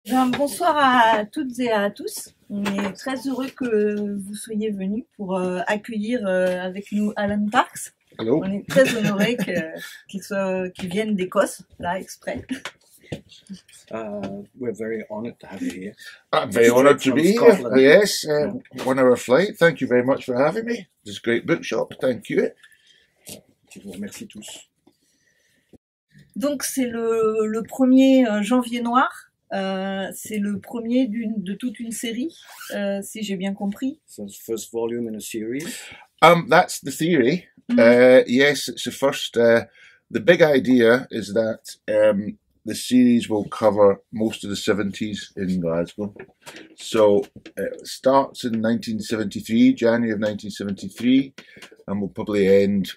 Bonsoir à toutes et à tous. On est très heureux que vous soyez venus pour accueillir avec nous Alan Parks. Hello. On est très honorés qu'il vienne d'Écosse, là, exprès. We're very honoured to have you here. I'm very honoured to be here. Yes, 1 hour flight. Thank you very much for having me. It's a great bookshop. Thank you. Je vous remercie tous. Donc c'est le premier Janvier noir. C'est le premier de toute une série, si j'ai bien compris. So it's the first volume in a series. That's the theory. Yes, it's the first. The big idea is that the series will cover most of the 70s in Glasgow. So it starts in 1973, January of 1973, and will probably end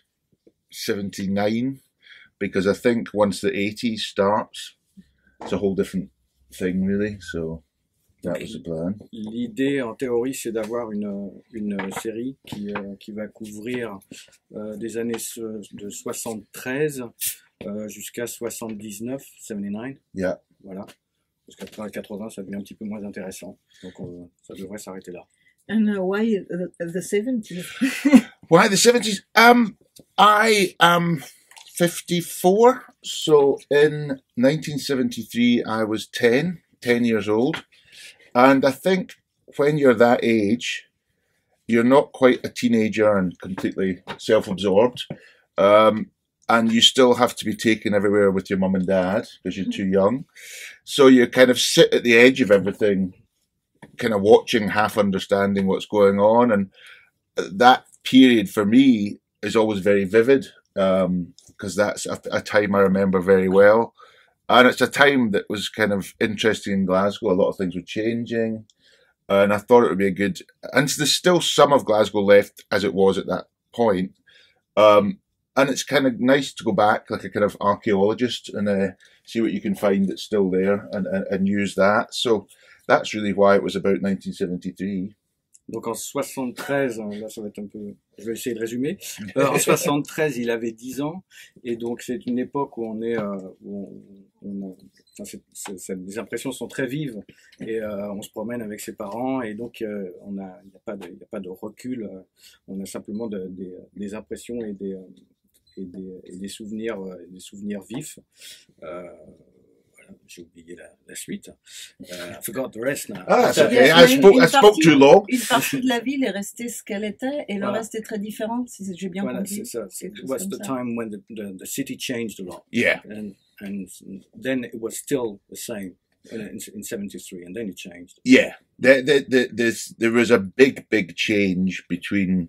79, because I think once the 80s starts, it's a whole different thing, really. So that was the plan. L'idée, en théorie, c'est d'avoir une série qui va couvrir des années de 73 jusqu'à 79, 79. Yeah. Voilà. Parce qu'après 80, ça devient un petit peu moins intéressant. Donc ça devrait s'arrêter là. And why the 70s? Why the 70s? I am 54, so in 1973 I was 10 years old, and I think when you're that age, you're not quite a teenager and completely self-absorbed, and you still have to be taken everywhere with your mum and dad because you're too young, so you kind of sit at the edge of everything, kind of watching, half understanding what's going on, and that period for me is always very vivid, because that's a time I remember very well. And it's a time that was kind of interesting in Glasgow. A lot of things were changing. And I thought it would be a good... And there's still some of Glasgow left as it was at that point. And it's kind of nice to go back like a kind of archaeologist and see what you can find that's still there and use that. So that's really why it was about 1973. Donc en 73, là ça va être un peu, je vais essayer de résumer. En 73, il avait 10 ans, et donc c'est une époque où on est, les impressions sont très vives, et on se promène avec ses parents, et donc il n'y a pas de recul, on a simplement des impressions et des souvenirs vifs. J'ai oublié la suite. I forgot the rest now. Ah, that's okay. I spoke too long. Une partie de la ville est restée ce qu'elle était, et le reste est très différent, si j'ai bien compris. C'est ça. It was the time when the city changed a lot. Yeah. And then it was still the same in 73, and then it changed. Yeah. There was a big change between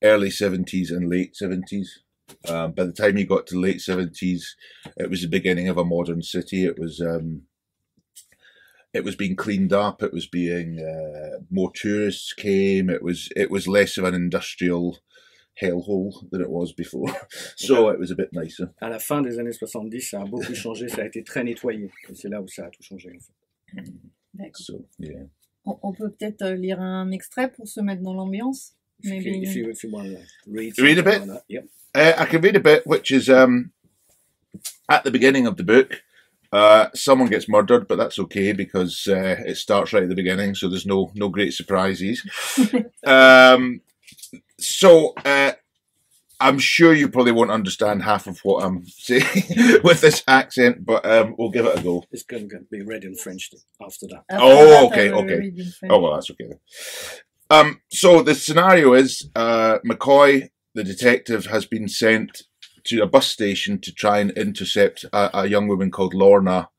early 70s and late 70s. By the time you got to late 70s, it was the beginning of a modern city. It was being cleaned up. It was being more tourists came. It was less of an industrial hellhole than it was before. So it was a bit nicer. À la fin des années 70, ça a beaucoup changé. Ça a été très nettoyé. Et c'est là où ça a tout changé, en fait. D'accord. So, yeah. On peut peut-être lire un extrait pour se mettre dans l'ambiance. If you want to read a bit. Yep. I can read a bit, which is at the beginning of the book. Someone gets murdered, but that's okay because it starts right at the beginning, so there's no great surprises. So I'm sure you probably won't understand half of what I'm saying with this accent, but we'll give it a go. It's going to be read in French after that. Okay. Oh, well, that's okay then. So the scenario is McCoy, the detective, has been sent to a bus station to try and intercept a young woman called Lorna,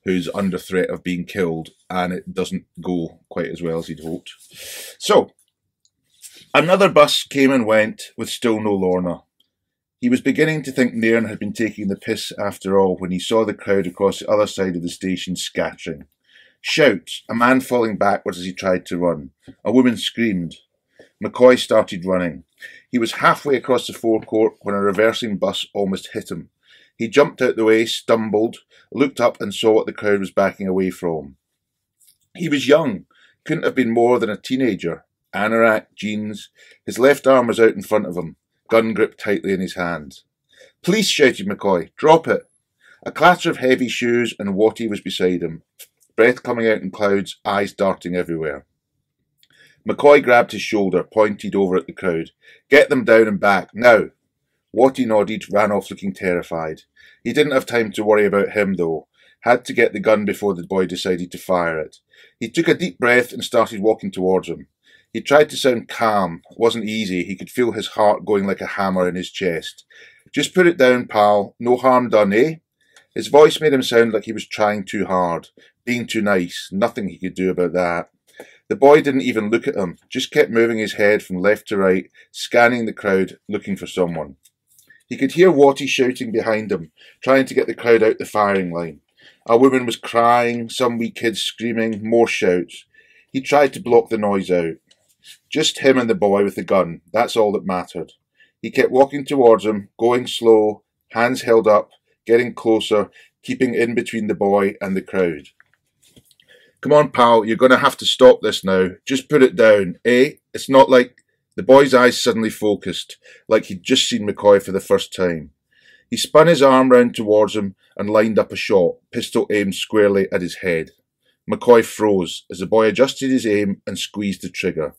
who's under threat of being killed, and it doesn't go quite as well as he'd hoped. So, another bus came and went with still no Lorna. He was beginning to think Nairn had been taking the piss after all when he saw the crowd across the other side of the station scattering. Shouts, a man falling backwards as he tried to run. A woman screamed. McCoy started running. He was halfway across the forecourt when a reversing bus almost hit him. He jumped out the way, stumbled, looked up and saw what the crowd was backing away from. He was young, couldn't have been more than a teenager. Anorak, jeans. His left arm was out in front of him, gun gripped tightly in his hand. "Police!" shouted McCoy. "Drop it!" A clatter of heavy shoes and Watty was beside him. breath coming out in clouds, eyes darting everywhere. McCoy grabbed his shoulder, pointed over at the crowd. Get them down and back, now! Watty nodded, ran off looking terrified. He didn't have time to worry about him, though. Had to get the gun before the boy decided to fire it. He took a deep breath and started walking towards him. He tried to sound calm. It wasn't easy. He could feel his heart going like a hammer in his chest. Just put it down, pal. No harm done, eh? His voice made him sound like he was trying too hard, being too nice. Nothing he could do about that. The boy didn't even look at him, just kept moving his head from left to right, scanning the crowd, looking for someone. He could hear Watty shouting behind him, trying to get the crowd out the firing line. A woman was crying, some wee kids screaming, more shouts. He tried to block the noise out. Just him and the boy with the gun, that's all that mattered. He kept walking towards him, going slow, hands held up, getting closer, keeping in between the boy and the crowd. Come on, pal, you're going to have to stop this now. Just put it down, eh? It's not like... The boy's eyes suddenly focused, like he'd just seen McCoy for the first time. He spun his arm round towards him and lined up a shot, pistol aimed squarely at his head. McCoy froze as the boy adjusted his aim and squeezed the trigger.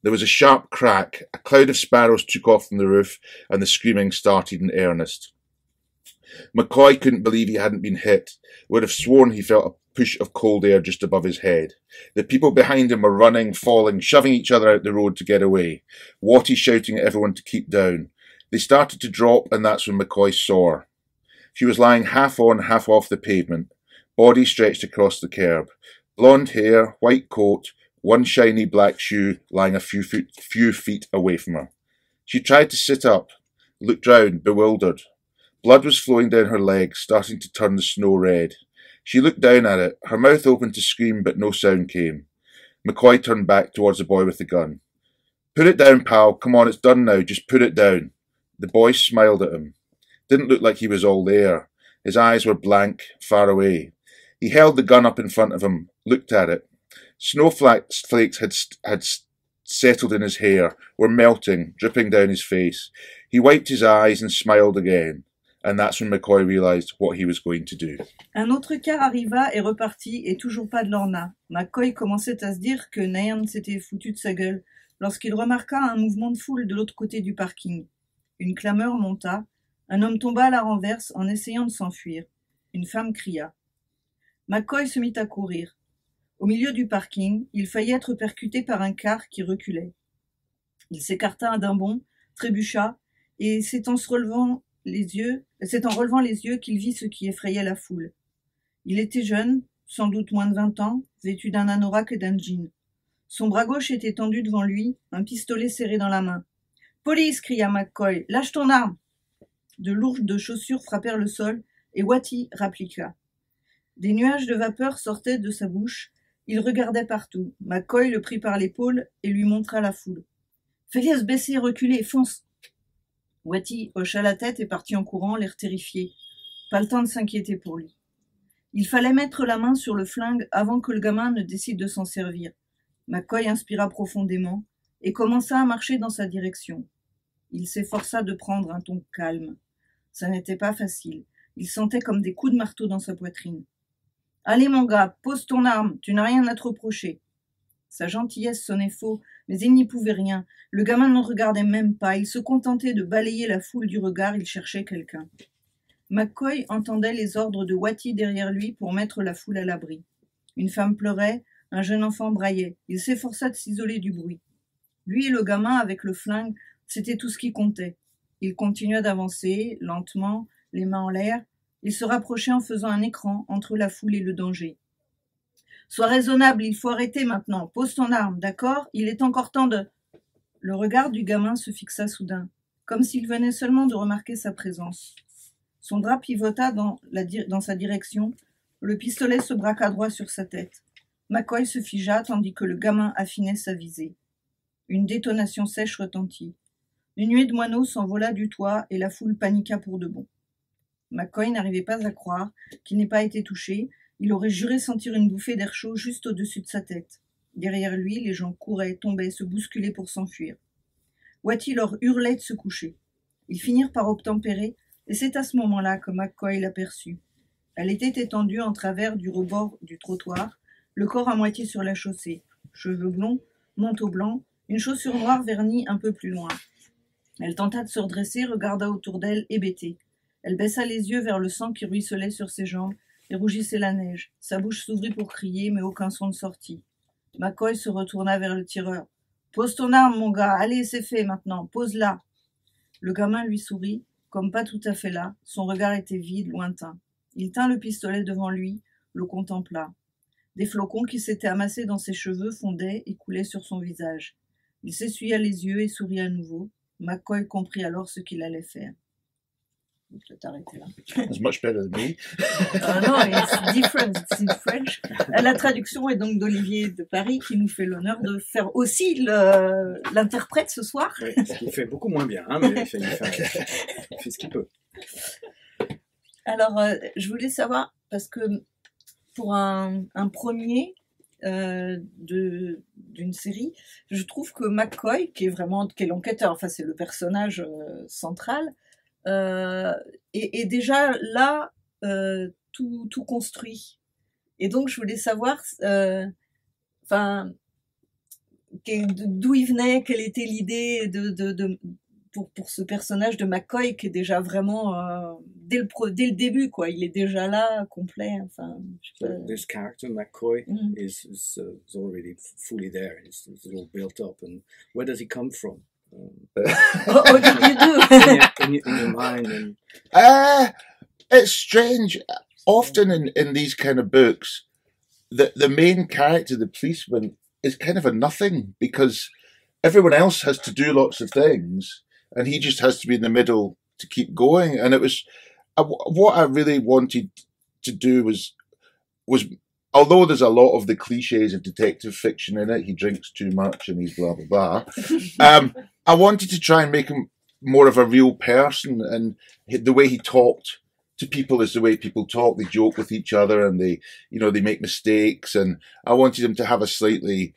There was a sharp crack, a cloud of sparrows took off from the roof, and the screaming started in earnest. McCoy couldn't believe he hadn't been hit, would have sworn he felt a push of cold air just above his head. The people behind him were running, falling, shoving each other out the road to get away. Watty shouting at everyone to keep down. They started to drop, and that's when McCoy saw her. She was lying half on, half off the pavement, body stretched across the curb. Blonde hair, white coat, one shiny black shoe lying a few feet away from her. She tried to sit up, looked round, bewildered. Blood was flowing down her legs, starting to turn the snow red. She looked down at it, her mouth opened to scream, but no sound came. McCoy turned back towards the boy with the gun. Put it down, pal. Come on, it's done now. Just put it down. The boy smiled at him. Didn't look like he was all there. His eyes were blank, far away. He held the gun up in front of him, looked at it. Snowflakes had settled in his hair, were melting, dripping down his face. He wiped his eyes and smiled again. And that's when McCoy realized what he was going to do. Un autre car arriva et repartit, et toujours pas de Lorna. McCoy commençait à se dire que Nairn s'était foutu de sa gueule, lorsqu'il remarqua un mouvement de foule de l'autre côté du parking. Une clameur monta, un homme tomba à la renverse en essayant de s'enfuir. Une femme cria. McCoy se mit à courir. Au milieu du parking, il faillit être percuté par un car qui reculait. Il s'écarta d'un bond, trébucha, et c'est en relevant les yeux qu'il vit ce qui effrayait la foule. Il était jeune, sans doute moins de 20 ans, vêtu d'un anorak et d'un jean. Son bras gauche était tendu devant lui, un pistolet serré dans la main. « Police !» cria McCoy. « Lâche ton arme !» De lourdes chaussures frappèrent le sol, et Watty rappliqua. Des nuages de vapeur sortaient de sa bouche. Il regardait partout. McCoy le prit par l'épaule et lui montra la foule. « Fais-les se baisser et reculer, fonce !» Watty hocha la tête et partit en courant, l'air terrifié. Pas le temps de s'inquiéter pour lui. Il fallait mettre la main sur le flingue avant que le gamin ne décide de s'en servir. McCoy inspira profondément et commença à marcher dans sa direction. Il s'efforça de prendre un ton calme. Ça n'était pas facile. Il sentait comme des coups de marteau dans sa poitrine. « Allez mon gars, pose ton arme, tu n'as rien à te reprocher. » Sa gentillesse sonnait faux, mais il n'y pouvait rien. Le gamin ne regardait même pas, il se contentait de balayer la foule du regard, il cherchait quelqu'un. McCoy entendait les ordres de Watty derrière lui pour mettre la foule à l'abri. Une femme pleurait, un jeune enfant braillait. Il s'efforça de s'isoler du bruit. Lui et le gamin avec le flingue, c'était tout ce qui comptait. Il continua d'avancer, lentement, les mains en l'air. Il se rapprochait en faisant un écran entre la foule et le danger. « Sois raisonnable, il faut arrêter maintenant. Pose ton arme, d'accord? Il est encore temps de... » Le regard du gamin se fixa soudain, comme s'il venait seulement de remarquer sa présence. Son bras pivota dans sa direction, le pistolet se braqua droit sur sa tête. McCoy se figea tandis que le gamin affinait sa visée. Une détonation sèche retentit. Une nuée de moineaux s'envola du toit et la foule paniqua pour de bon. McCoy n'arrivait pas à croire qu'il n'ait pas été touché. Il aurait juré sentir une bouffée d'air chaud juste au-dessus de sa tête. Derrière lui, les gens couraient, tombaient, se bousculaient pour s'enfuir. Watty leur hurlait de se coucher. Ils finirent par obtempérer, et c'est à ce moment-là que McCoy l'aperçut. Elle était étendue en travers du rebord du trottoir, le corps à moitié sur la chaussée, cheveux blonds, manteau blanc, une chaussure noire vernie un peu plus loin. Elle tenta de se redresser, regarda autour d'elle, hébétée. Elle baissa les yeux vers le sang qui ruisselait sur ses jambes et rougissait la neige. Sa bouche s'ouvrit pour crier, mais aucun son ne sortit. McCoy se retourna vers le tireur. « Pose ton arme, mon gars. Allez, c'est fait maintenant. Pose-la. » Le gamin lui sourit, comme pas tout à fait là. Son regard était vide, lointain. Il tint le pistolet devant lui, le contempla. Des flocons qui s'étaient amassés dans ses cheveux fondaient et coulaient sur son visage. Il s'essuya les yeux et sourit à nouveau. McCoy comprit alors ce qu'il allait faire. Je vais t'arrêter là. It's much better than me. Non, it's different, it's in French. La traduction est donc d'Olivier de Paris qui nous fait l'honneur de faire aussi l'interprète ce soir. Oui, ce qu'il fait beaucoup moins bien, hein, mais il fait ce qu'il peut. Alors, je voulais savoir, parce que pour un premier d'une série, je trouve que McCoy, qui est l'enquêteur, enfin c'est le personnage central, est déjà là tout construit. Et donc je voulais savoir d'où il venait, quelle était l'idée pour ce personnage de McCoy qui est déjà vraiment dès le début, quoi. Il est déjà là, complet. Enfin, This character McCoy is already fully there. It's all built up. And where does he come from? What did you do? in your mind. It's strange. Often in these kind of books, the main character, the policeman, is kind of a nothing because everyone else has to do lots of things and he just has to be in the middle to keep going. And it was what I really wanted to do was although there's a lot of the cliches of detective fiction in it, he drinks too much and he's blah blah blah. I wanted to try and make him more of a real person, and the way he talked to people is the way people talk. They joke with each other and they make mistakes, and I wanted him to have a slightly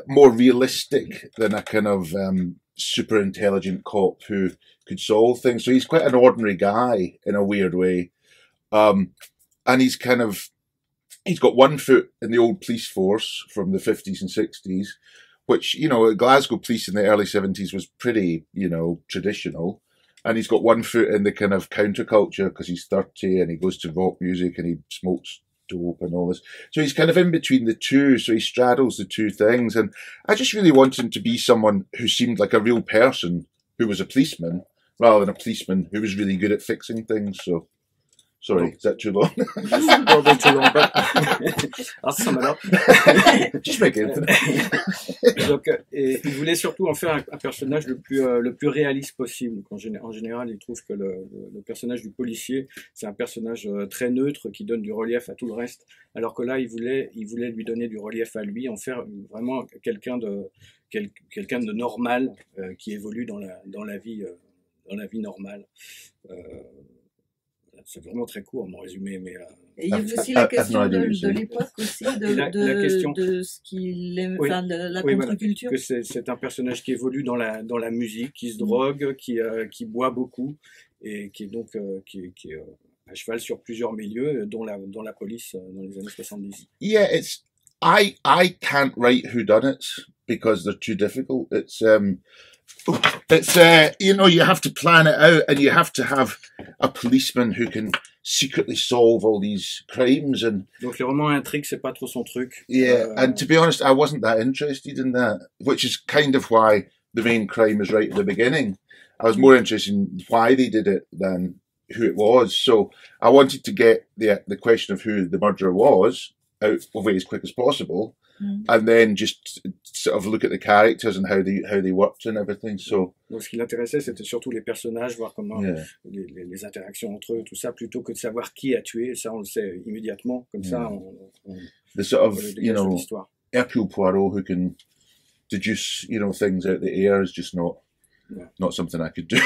more realistic than a kind of super intelligent cop who could solve things. So he's quite an ordinary guy in a weird way, and he's got one foot in the old police force from the 50s and 60s, which, Glasgow police in the early 70s was pretty, traditional. And he's got one foot in the kind of counterculture because he's 30 and he goes to rock music and he smokes dope and all this. So he's kind of in between the two. So he straddles the two things. And I just really wanted him to be someone who seemed like a real person who was a policeman rather than a policeman who was really good at fixing things. So, sorry, is that too long? Probably too long, but I'll sum it up. Just make it. Donc, et il voulait surtout en faire un personnage le plus réaliste possible. En général, il trouve que le personnage du policier, c'est un personnage très neutre qui donne du relief à tout le reste. Alors que là, il voulait lui donner du relief à lui, en faire vraiment quelqu'un de normal qui évolue dans la vie normale. C'est vraiment très court, mon résumé, mais... Et il y avait aussi la question de l'époque aussi, de ce qu'il aime, oui, enfin, de la contre-culture. Voilà, que c'est un personnage qui évolue dans la musique, qui se drogue, qui boit beaucoup, et qui est donc qui est à cheval sur plusieurs milieux, dont la police dans les années 70. Yeah, I can't write whodunits because they're too difficult. You have to plan it out and you have to have a policeman who can secretly solve all these crimes. And donc les romans intrigues, c'est pas trop son truc. Yeah, and to be honest, I wasn't that interested in that, which is kind of why the main crime is right at the beginning. I was more interested in why they did it than who it was. So I wanted to get the question of who the murderer was out of the way as quick as possible. And then just sort of look at the characters and how they worked and everything. So, donc ce qui l'intéressait, c'était surtout les personnages, voir comment les interactions entre eux, tout ça, plutôt que de savoir qui a tué. Ça, on le sait immédiatement. Comme ça, on the sort of l'histoire. Hercule Poirot who can deduce things out the air is just not something I could do.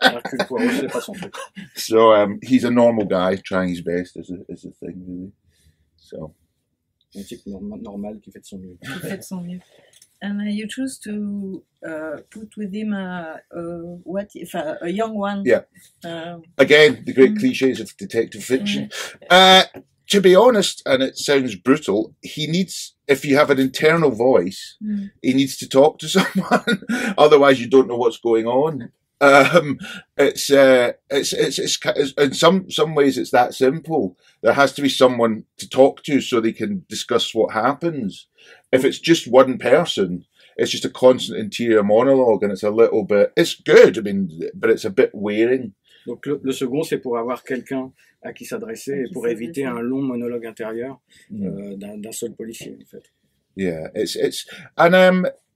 Hercule Poirot, c'est pas son truc. So he's a normal guy trying his best is the thing really. So. Un type normal qui fait de son mieux. Qui fait de son mieux. And you choose to put with him a young one. Yeah. Again, the great cliches of detective fiction. to be honest, and it sounds brutal, he needs, if you have an internal voice, he needs to talk to someone. Otherwise, you don't know what's going on. It's in some ways it's that simple. There has to be someone to talk to so they can discuss what happens. If it's just one person, it's just a constant interior monologue, and it's a little bit. It's good, I mean, but it's a bit wearing. Donc le second, c'est pour avoir quelqu'un à qui s'adresser et pour éviter un long monologue intérieur d'un seul policier, en fait. Yeah, and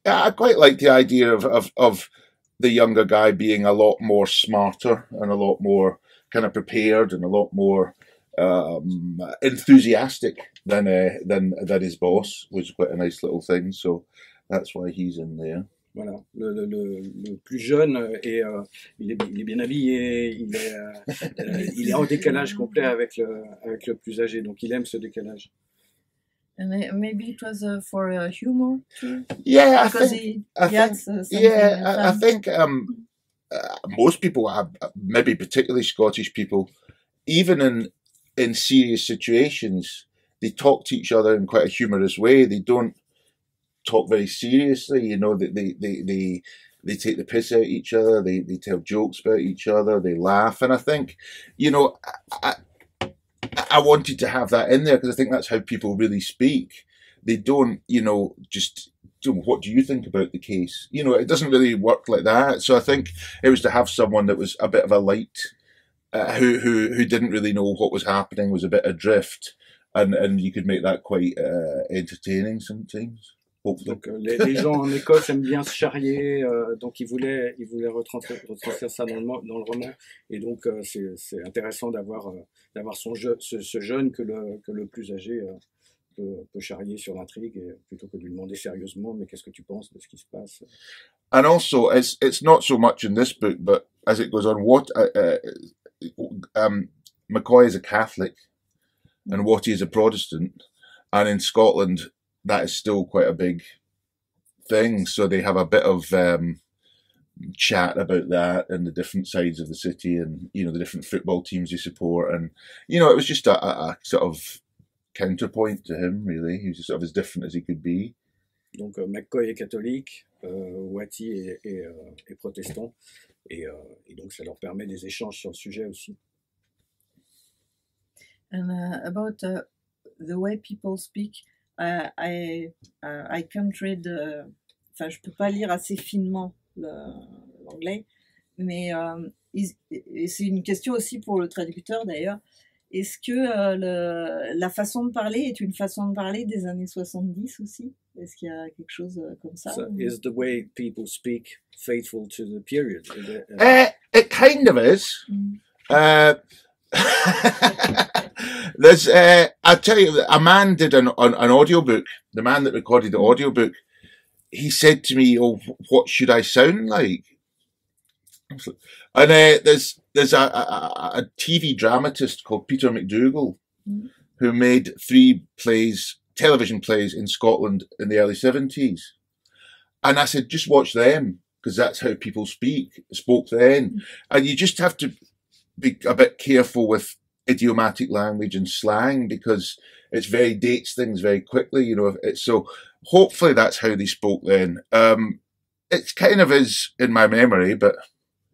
I quite like the idea of the younger guy being a lot more smarter and a lot more kind of prepared and a lot more enthusiastic than his boss, which is quite a nice little thing. So that's why he's in there. Voilà, le plus jeune il est bien habillé, il est en décalage complet avec le plus âgé, donc il aime ce décalage. And maybe it was for humor too. Yeah, I think most people, maybe particularly Scottish people, even in serious situations, they talk to each other in quite a humorous way. They don't talk very seriously, you know. They take the piss out of each other. They tell jokes about each other. They laugh, and I think, you know, I wanted to have that in there because I think that's how people really speak. They don't, you know, just, what do you think about the case? You know, it doesn't really work like that. So I think it was to have someone that was a bit of a light, who didn't really know what was happening, was a bit adrift, and you could make that quite entertaining sometimes. Donc les gens en Écosse aiment bien se charrier, donc ils voulaient retranscrire ça dans le roman, et donc c'est intéressant d'avoir ce jeune que le plus âgé peut charrier sur l'intrigue, plutôt que de lui demander sérieusement mais qu'est-ce que tu penses de ce qui se passe. And also, it's not so much in this book, but as it goes on, McCoy is a Catholic and Wattie is a Protestant, and in Scotland that is still quite a big thing. So they have a bit of chat about that and the different sides of the city, and, you know, the different football teams they support. And, you know, it was just a sort of counterpoint to him, really. He was just sort of as different as he could be. Donc McCoy est catholique, Wattie est protestant, et donc ça leur permet des échanges sur le sujet aussi. And about the way people speak, I can't read, enfin je peux pas lire assez finement l'anglais, mais et c'est une question aussi pour le traducteur d'ailleurs. Est-ce que la façon de parler est une façon de parler des années 70 aussi? Est-ce qu'il y a quelque chose comme ça? So is the way people speak faithful to the period? It kind of is. There's, I tell you, a man did an audiobook. The man that recorded the audiobook, he said to me, "Oh, what should I sound like?" And there's a TV dramatist called Peter McDougall who made 3 television plays in Scotland in the early 70s. And I said, just watch them, because that's how people spoke then. And you just have to be a bit careful with idiomatic language and slang, because it's dates things very quickly, you know. So hopefully that's how they spoke then. It kind of is in my memory, but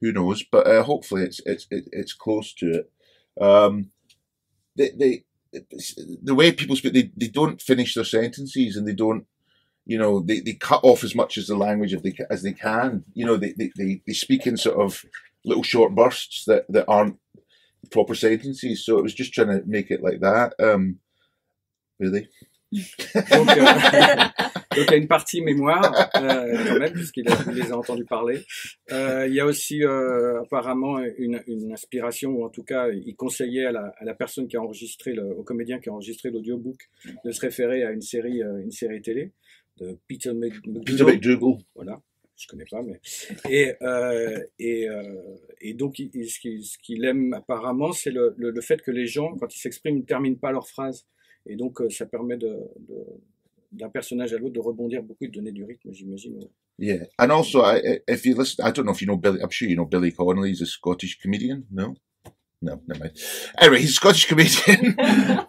who knows? But hopefully it's close to it. The way people speak, they don't finish their sentences, and they don't, you know, they cut off as much as the language as they can. You know, they speak in sort of little short bursts that aren't proper sentences. So it was just trying to make it like that. Really. Donc il y a une partie mémoire quand même, puisqu'il les a entendus parler. Il y a aussi apparemment une inspiration, ou en tout cas il conseillait à la personne qui a enregistré, au comédien qui a enregistré l'audiobook, de se référer à une série télé de Peter McDougall. Voilà, je connais pas, mais et donc ce qu'il aime apparemment, c'est le fait que les gens, quand ils s'expriment, ne terminent pas leurs phrases. Et donc, ça permet d'un personnage à l'autre de rebondir beaucoup et de donner du rythme, j'imagine. Yeah, and also, if you listen, I don't know if you know Billy. I'm sure you know Billy Connolly. He's a Scottish comedian. No. No, never mind. Anyway, he's a Scottish comedian,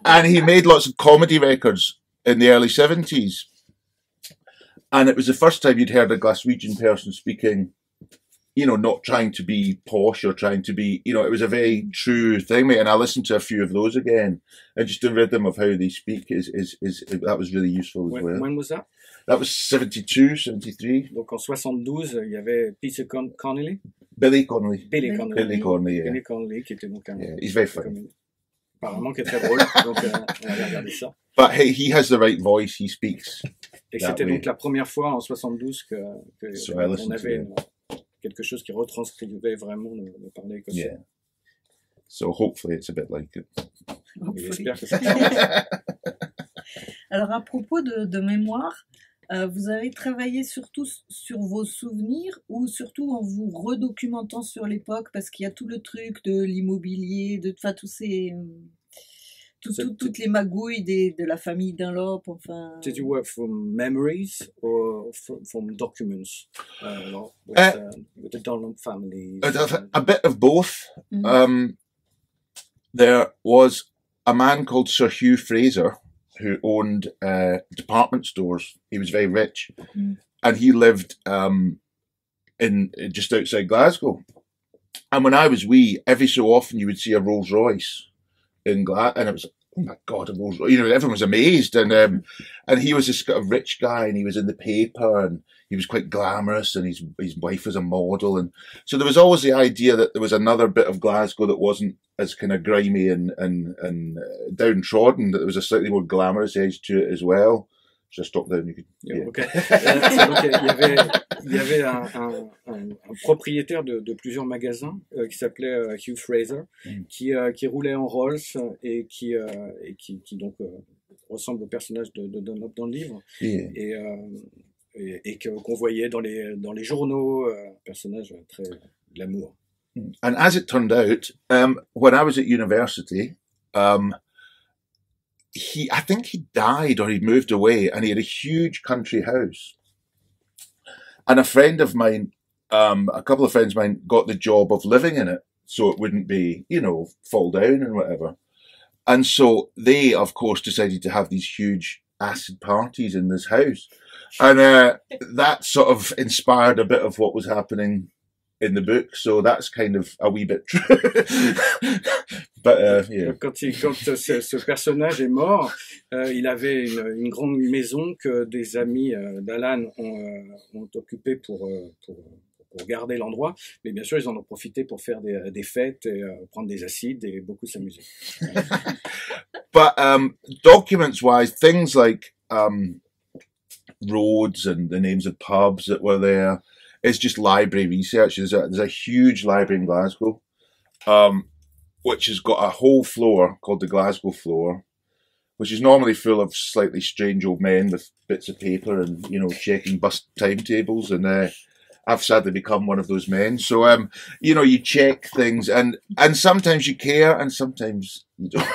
and he made lots of comedy records in the early 70s. And it was the first time you'd heard a Glaswegian person speaking, you know, not trying to be posh or trying to be, you know, it was a very true thing, mate. And I listened to a few of those again, and just the rhythm of how they speak is that was really useful as well. When was that? That was 72, 73. Donc en 72, il y avait Peter Connolly. Billy Connolly. Billy Connolly. Billy Connolly, yeah. Billy Connolly, qui était donc un... Yeah, he's very funny. Apparemment, qui est très drôle, donc on va regarder ça. But he has the right voice, he speaks. Et c'était donc la première fois en 72 que So on avait quelque chose qui retranscrivait vraiment le parler écossais. Yeah. So hopefully it's a bit like it. J'espère que ça. Alors à propos de mémoire, vous avez travaillé surtout sur vos souvenirs ou surtout en vous redocumentant sur l'époque, parce qu'il y a tout le truc de l'immobilier, enfin tous ces... toutes les magouilles de la famille Dunlop, enfin... Did you work from memories or from documents? With the Dunlop family? A bit of both. Mm-hmm. There was a man called Sir Hugh Fraser who owned department stores. He was very rich, and he lived in just outside Glasgow. And when I was wee, every so often you would see a Rolls Royce in Glasgow, and it was, oh my God, a Rolls Royce. You know, everyone was amazed, and he was this kind of rich guy, and he was in the paper, and he was quite glamorous, and his wife was a model, and so there was always the idea that there was another bit of Glasgow that wasn't as kind of grimy and downtrodden, that there was a slightly more glamorous edge to it as well. Should I stop there? You could, yeah. Okay. Il y avait un propriétaire de plusieurs magasins qui s'appelait Hugh Fraser, qui roulait en Rolls et qui donc ressemble au personnage de Dunlop dans le livre, et qu'on voyait dans les journaux, un personnage très glamour. And as it turned out, when I was at university, I think he died or he'd moved away, and he had a huge country house. And a friend of mine, a couple of friends of mine, got the job of living in it, so it wouldn't be, you know, fall down and whatever. And so they, of course, decided to have these huge acid parties in this house. And that sort of inspired a bit of what was happening in the book, so that's kind of a wee bit true. But yeah. Quand ce personnage est mort, il avait une grande maison que des amis d'Alan ont occupée pour garder l'endroit, mais bien sûr ils en ont profité pour faire des fêtes, et prendre des acides et beaucoup s'amuser. But documents-wise, things like roads and the names of pubs that were there, it's just library research. There's a huge library in Glasgow, which has got a whole floor called the Glasgow floor, which is normally full of slightly strange old men with bits of paper and, you know, checking bus timetables. And I've sadly become one of those men. So, you know, you check things, and sometimes you care and sometimes you don't.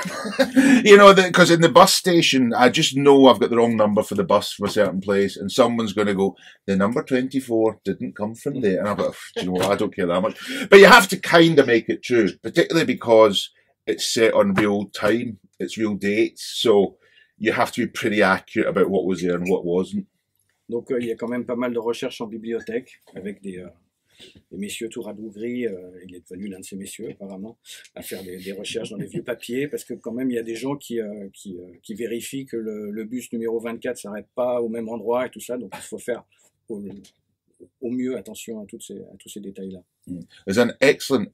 You know, because in the bus station, I just know I've got the wrong number for the bus from a certain place, and someone's going to go, the number 24 didn't come from there. And I'm like, do you know what, I don't care that much. But you have to kind of make it true, particularly because it's set on real time, it's real dates. So you have to be pretty accurate about what was there and what wasn't. Donc il y a quand même pas mal de recherches en bibliothèque avec des messieurs tout radougris, il est devenu l'un de ces messieurs apparemment, à faire des recherches dans les vieux papiers, parce que quand même il y a des gens qui vérifient que le bus numéro 24 s'arrête pas au même endroit et tout ça, donc il faut faire au mieux attention à tous ces détails-là. There's an excellent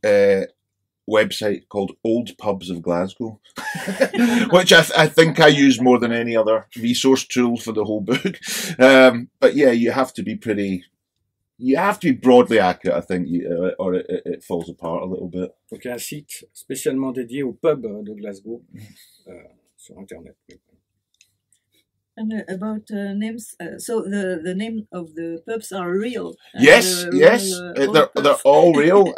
website called Old Pubs of Glasgow, which I think I use more than any other resource tool for the whole book. But yeah, you have to be broadly accurate, I think, or it falls apart a little bit. Donc il y a un site spécialement dédié aux pubs de Glasgow sur Internet. And about names, so the name of the pubs are real. Yes, they're all real.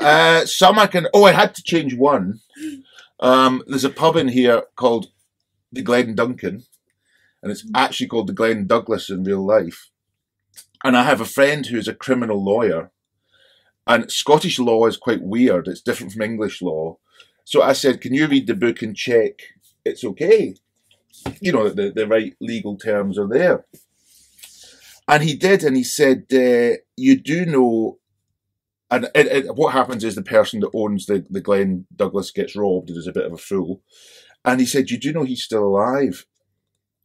Some I had to change one. There's a pub in here called the Glen Duncan, and it's actually called the Glen Douglas in real life. And I have a friend who's a criminal lawyer, and Scottish law is quite weird. It's different from English law. So I said, can you read the book and check it's okay? You know, the right legal terms are there. And he did, and he said, you do know, and what happens is the person that owns the Glenn Douglas gets robbed and is a bit of a fool. And he said, you do know he's still alive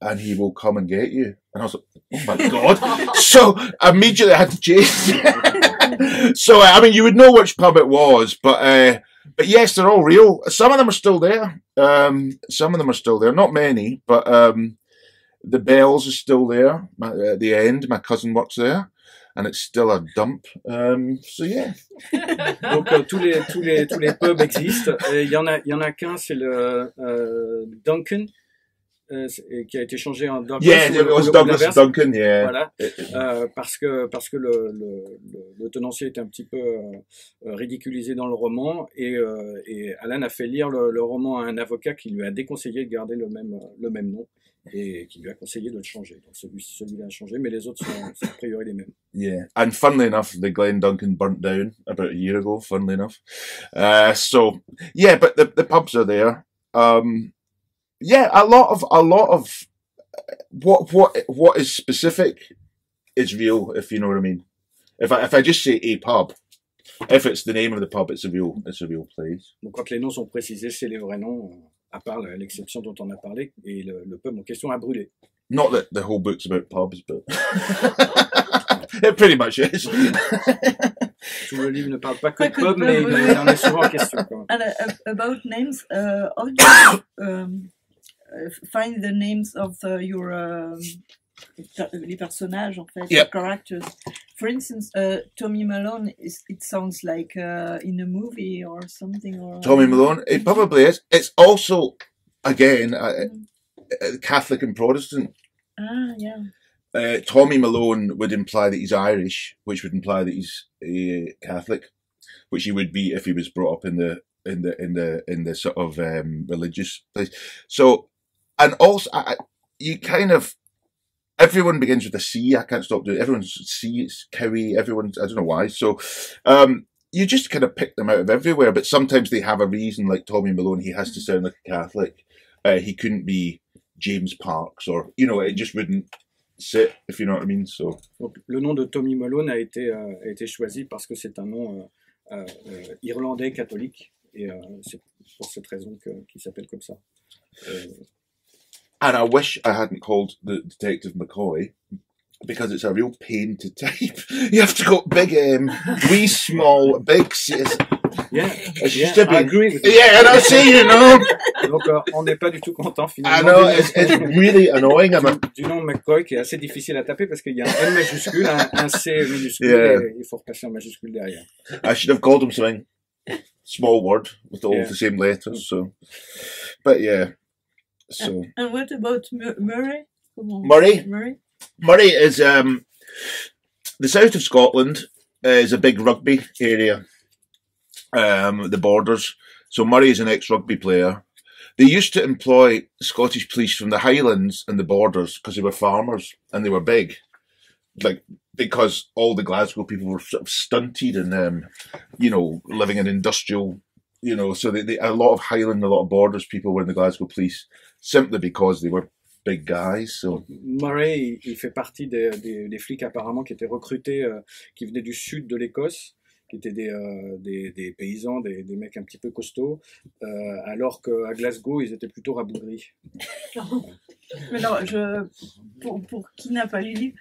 and he will come and get you. And I was like, oh my God. So immediately I had to chase. So, I mean, you would know which pub it was, but yes, they're all real. Some of them are still there. Some of them are still there. Not many, but the Bells is still there. At the end, my cousin works there. And it's still a dump. So yeah. Donc tous les pubs existent. Il y en a qu'un, c'est le Duncan, qui a été changé en Douglas. Yeah, it was Douglas Duncan, yeah. Voilà. Parce que le tenancier était un petit peu ridiculisé dans le roman, et Alan a fait lire le roman à un avocat qui lui a déconseillé de garder le même nom, et qui lui a conseillé de le changer. Donc celui-là a changé, mais les autres sont a priori les mêmes. Yeah, and funnily enough, the Glen Duncan burnt down about a year ago, funnily enough. So, yeah, but the pubs are there. Yeah, a lot of what is specific is real, if you know what I mean. If I just say a pub, if it's the name of the pub, it's a real place. Donc quand les noms sont précisés, c'est les vrais noms, à part l'exception dont on a parlé, et le pub en question a brûlé. Not that the whole book's about pubs, but it pretty much is. Tout le livre ne parle pas que de pub, mais il en est souvent en question. Quand même. And about names, how do you find the names of your les personnages, en fait, Yep. the characters? For instance, Tommy Malone, it sounds like in a movie or something. Or Tommy Malone, it probably is. It's also, again, Catholic and Protestant. Ah, yeah. Tommy Malone would imply that he's Irish, which would imply that he's Catholic, which he would be if he was brought up in the sort of religious place. So, and also, you kind of, everyone begins with a C. I can't stop doing it. Everyone's C, it's Cowie, everyone's, I don't know why. So, you just kind of pick them out of everywhere, but sometimes they have a reason, like Tommy Malone, he has to sound like a Catholic. He couldn't be James Parks, or, you know, it just wouldn't sit, if you know what I mean. So. Donc, le nom de Tommy Malone a été choisi parce que c'est un nom irlandais catholique, et c'est pour cette raison qu'il s'appelle comme ça. And I wish I hadn't called the Detective McCoy, because it's a real pain to type. You have to go big M, wee small, big C. Yeah, I agree with you. Yeah, and I see, you know. Donc on n'est pas du tout content finalement. I know, it's really annoying. Du nom McCoy, qui est assez difficile à taper parce qu'il y a un M majuscule, un C minuscule, Yeah. et il faut repasser en majuscule derrière. I should have called him something small word with all the same letters. So, but yeah. So. And what about Murray? Murray? Murray is the south of Scotland is a big rugby area. The borders. So Murray is an ex-rugby player. They used to employ Scottish police from the Highlands and the borders because they were farmers and they were big. Like, because all the Glasgow people were sort of stunted and, you know, living in industrial, you know, so a lot of Highland, a lot of borders people were in the Glasgow police simply because they were big guys. So. Murray, il fait partie des flics apparemment qui étaient recrutés, qui venaient du sud de l'Écosse, qui étaient des paysans, des mecs un petit peu costauds, alors qu'à Glasgow, ils étaient plutôt rabougris. Mais alors, pour qui n'a pas lu le livre,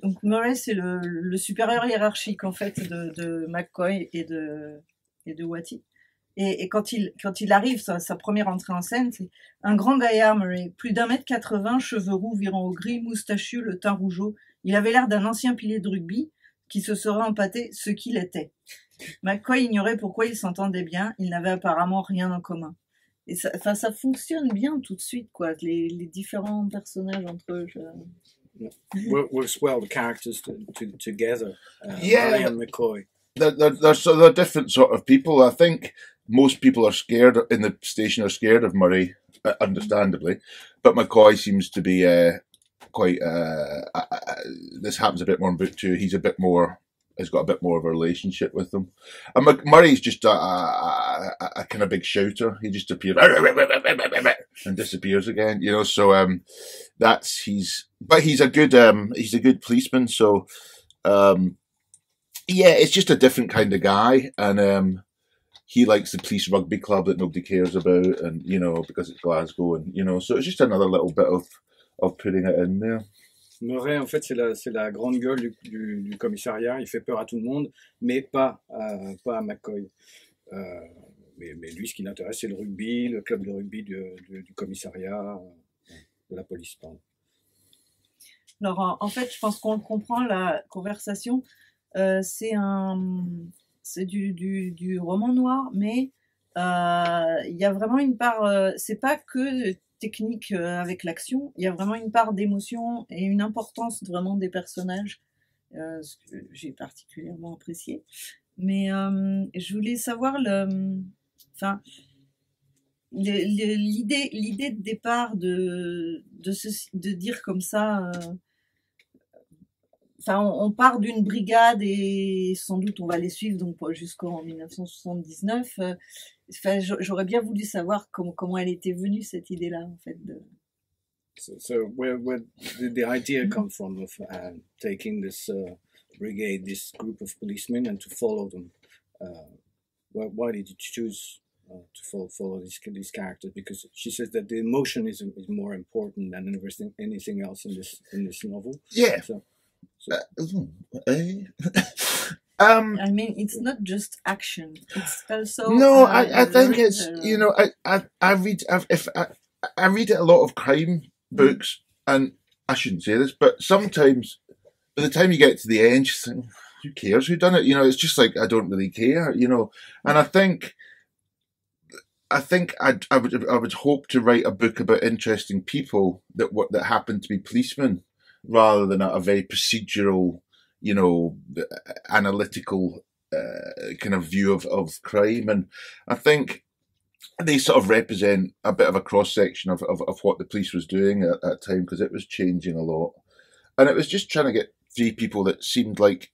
donc Murray, c'est le supérieur hiérarchique en fait de McCoy et de Watty. Et quand il arrive, sa première entrée en scène, c'est un grand gaillard, Murray, plus d'1m80, cheveux roux virant au gris, moustachu, le teint rougeau. Il avait l'air d'un ancien pilier de rugby qui se serait empâté ce qu'il était. McCoy ignorait pourquoi ils s'entendaient bien, ils n'avaient apparemment rien en commun. Et ça fonctionne bien tout de suite, quoi, les différents personnages entre eux. Works well, the characters together. Yeah. Murray and McCoy. They're different sort of people. I think most people are scared in the station are scared of Murray, understandably, but McCoy seems to be quite. This happens a bit more in book 2. He's a bit more has got a bit more of a relationship with them. And McMurray's just a kind of big shouter. He just appears and disappears again, you know. So he's a good policeman. So yeah, it's just a different kind of guy, and he likes the police rugby club that nobody cares about, and you know, because it's Glasgow, and you know, so it's just another little bit of putting it in there. Murray, en fait, c'est la grande gueule du commissariat. Il fait peur à tout le monde, mais pas à McCoy. Mais lui, ce qui l'intéresse, c'est le rugby, le club de rugby du commissariat, de la police, pardon. Alors, en fait, je pense qu'on comprend la conversation. C'est du roman noir, mais il y a vraiment une part. C'est pas que technique avec l'action. Il y a vraiment une part d'émotion et une importance vraiment des personnages, ce que j'ai particulièrement apprécié. Mais je voulais savoir l'idée de départ de dire comme ça. Enfin, on part d'une brigade et sans doute on va les suivre donc jusqu'en 1979. Enfin, j'aurais bien voulu savoir comment elle était venue cette idée-là en fait. So where did the idea come from of taking this brigade, this group of policemen, and to follow them? Why did you choose to follow these characters? Because she says that the emotion is more important than anything else in this novel. Yeah. I mean, it's not just action. It's also no. I think it's you know I read a lot of crime books, and I shouldn't say this, but sometimes by the time you get to the end, you think, who cares who done it? You know, it's just like I don't really care. You know, and I think I would hope to write a book about interesting people that happen to be policemen, rather than a very procedural, you know, analytical kind of view of crime. And I think they sort of represent a bit of a cross-section of what the police was doing at that time, because it was changing a lot. And it was just trying to get three people that seemed like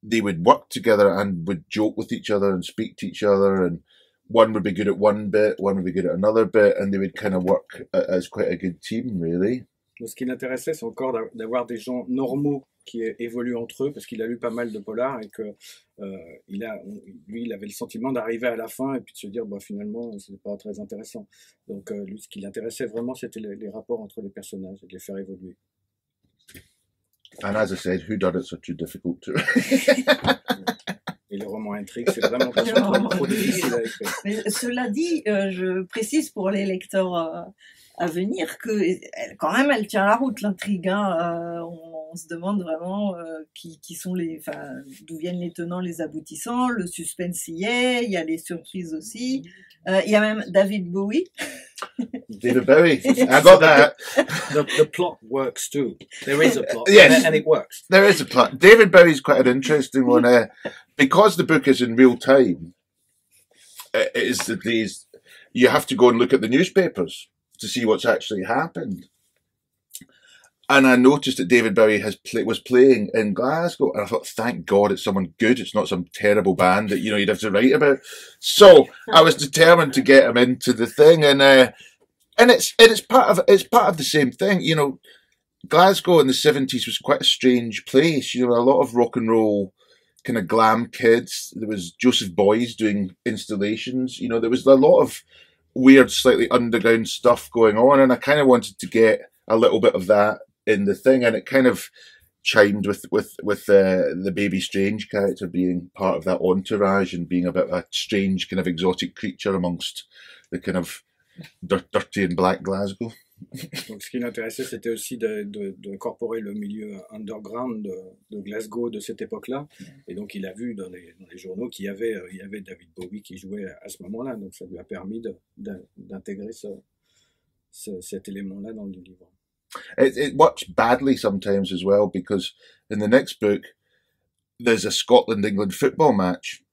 they would work together and would joke with each other and speak to each other, and one would be good at one bit, one would be good at another bit, and they would kind of work as quite a good team, really. Ce qui l'intéressait, c'est encore d'avoir des gens normaux qui évoluent entre eux, parce qu'il a lu pas mal de polars et que lui, il avait le sentiment d'arriver à la fin et puis de se dire, bah, finalement, c'est pas très intéressant. Donc, lui, ce qui l'intéressait vraiment, c'était les rapports entre les personnages et de les faire évoluer. And as I said, who done it such a difficult to Et le roman intrigue, c'est vraiment pas trop difficile à écrire. Mais cela dit, je précise pour les lecteurs à venir que quand même elle tient la route, l'intrigue. Hein. On se demande vraiment qui sont d'où viennent les tenants, les aboutissants. Le suspense y est, il y a les surprises aussi. Il y a même David Bowie. David Bowie. I got that. The plot works too. There is a plot, yes, and it works. There is a plot. David Bowie's quite an interesting one. Because the book is in real time, it is the days you have to go and look at the newspapers to see what's actually happened. And I noticed that David Bowie was playing in Glasgow, and I thought, thank God it's someone good. It's not some terrible band that, you know, you'd have to write about. So I was determined to get him into the thing, and it's part of the same thing. You know, Glasgow in the 70s was quite a strange place. You know, a lot of rock and roll kind of glam kids. There was Joseph Boys doing installations. You know, there was a lot of weird, slightly underground stuff going on, and I kind of wanted to get a little bit of that in the thing, and it kind of chimed with the Baby Strange character being part of that entourage and being a bit of a strange kind of exotic creature amongst the kind of dirty and black Glasgow. Donc, ce qui l'intéressait, c'était aussi d'incorporer le milieu underground de Glasgow de cette époque-là. Et donc, il a vu dans les journaux qu'il y avait David Bowie qui jouait à ce moment-là. Donc, ça lui a permis d'intégrer cet élément-là dans le livre. It works badly sometimes as well, because in the next book, there's a Scotland-England football match,